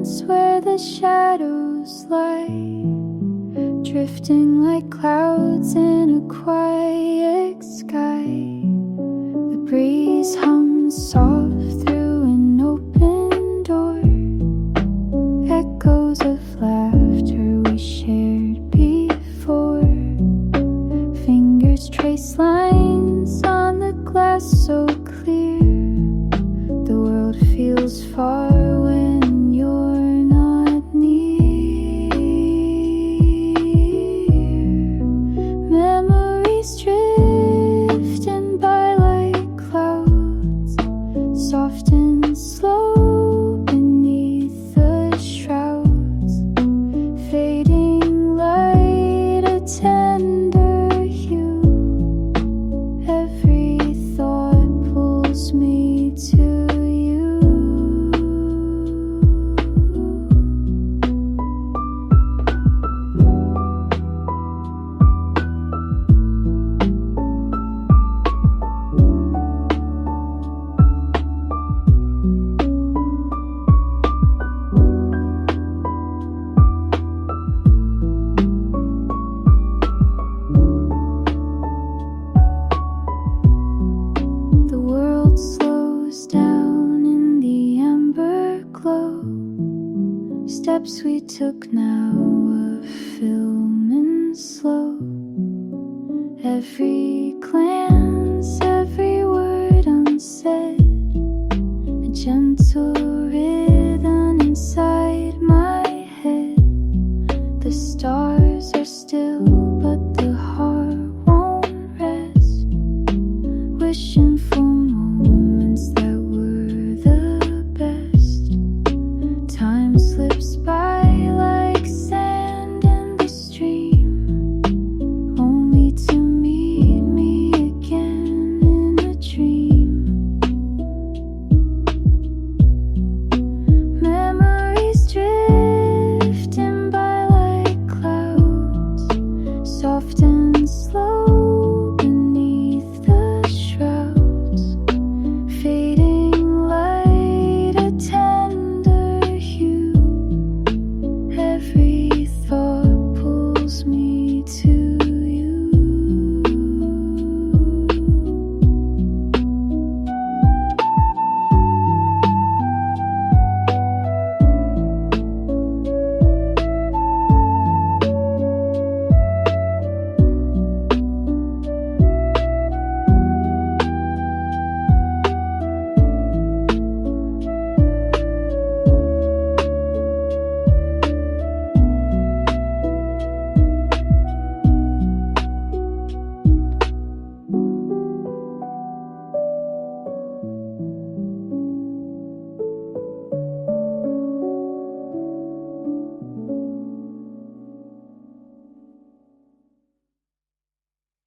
silence where the shadows lie, drifting like clouds in a quiet sky. The breeze hums soft through an open door, echoes of laughter we shared before. Fingers trace lines on the glass so clear. The world feels far when you're not near. Memories drifting by like clouds, soft and slow beneath the shrouds. Fading light, a tender hue. Every thought pulls me to you. The world slows down in the amber glow. Steps we took now a film in slow. Every glance